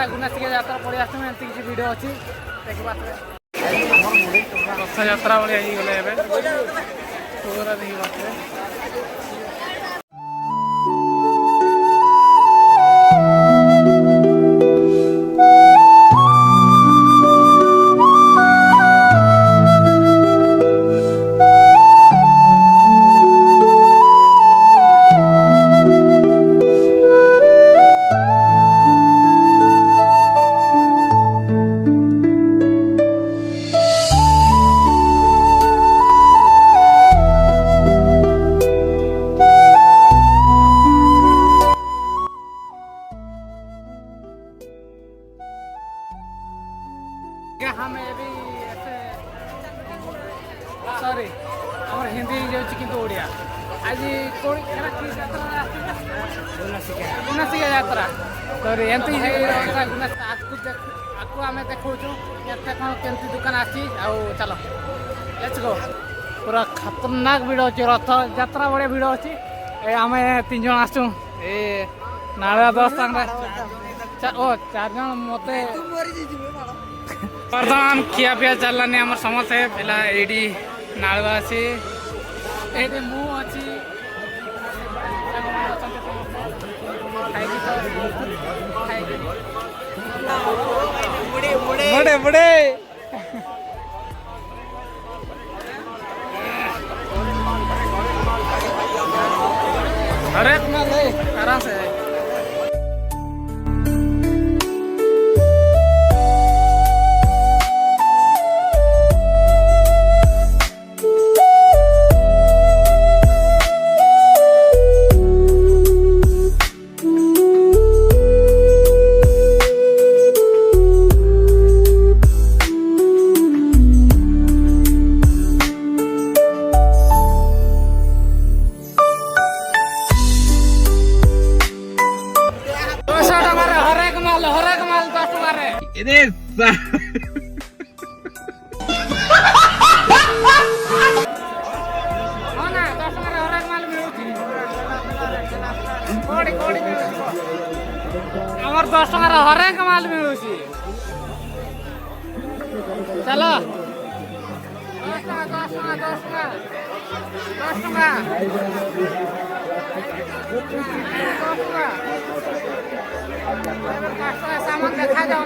यात्रा गुनासिका यात्रा पड़े आसू एमती किसी वीडियो अच्छी देखा रथ यात्रा भाई गले पूरा देखा हमें भी ऐसे सॉरी आम हिंदी कि ओडिया आज गुनासिका यात्रा सॉरी एमती आपको आम देखा कौन केमती दुकान आसी चलो लेट्स गो पूरा खतरनाक भिड़ अच्छी रथ यात्रा बड़े भिड़ अच्छी आम 3 जन आसू ए नाड़ा 10 ओ 4 जन मत बर्तमान खिया पिया चलानी आम समस्ते पिला ये नालवासी ये मु अच्छी बुढ़े बुढ़े अरे आराम से आमर 10 टकर हरेक माल मिलू चलो 10 सामान देखा जाओ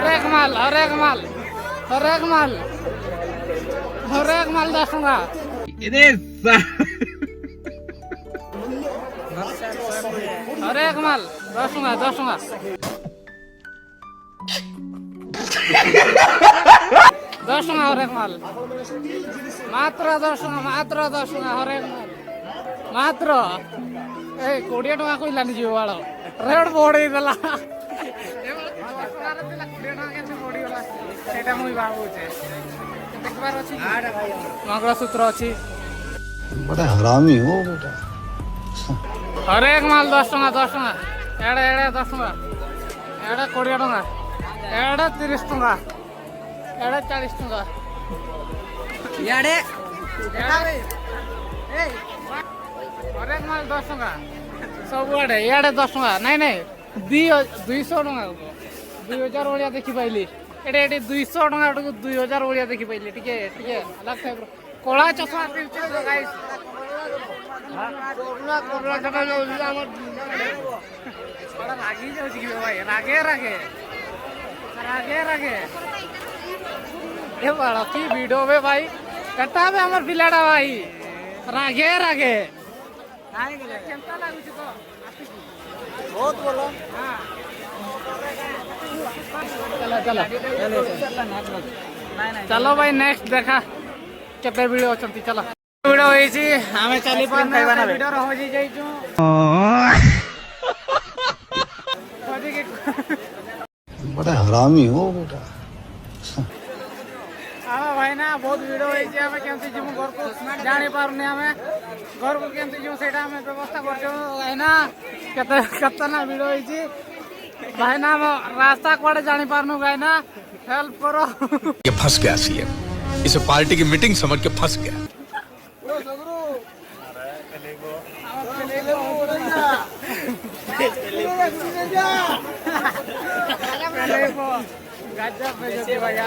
हरेक माल 10 टका हरेक माल 10 टका हरेक माल मात्र 10 टका हरेक माल मात्र 20 टका कहलानी जीव बाड़ रेट बढ़े देला भावुचे देखबार अच्छी मंगलसूत्र अच्छी बड़ा हरामी हो बेटा हरेक माल 10 टका एड़े 10 टका एड़े 20 टका एड़े 30 टका एड़े 40 टका याडे हरेक माल 10 टका सब आड़े याडे 10 टका नहीं 200 टका 2000 भाया देखी पाइली एटे 200 टका 2000 भाया देखी पाइली टिके अलग टाइप कला चश्मा गाइस रागी जाऊँ भाई रागे ये बड़ा की वीडियो में भाई कटा में हमार पिलाड़ा भाई रागे बहुत बोलो चलो भाई नेक्स्ट देखा केते वीडियो चलती चलो वीडियो होईची आमे चली पारना वीडियो हो जाइछु बड़ा हरामी हो बेटा हाँ भाई ना बहुत वीडियो होईची आमे केमती जिमु घर को जानि पारुनी आमे घर को केमती जिमु सेटा आमे व्यवस्था करजो है ना केते ना वीडियो होईची भाई ना रास्ता कोड़े जानि पारनु गाय ना हेल्प करो ये फंस गया सीएम इसे पार्टी की मीटिंग समझ के फंस गया गजब बेइज्जती भैया,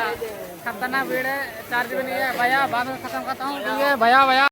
खतरनाक भीड़ है, चार्ज भी नहीं है भैया, बाद में खत्म करता हूँ, ठीक है भैया भैया।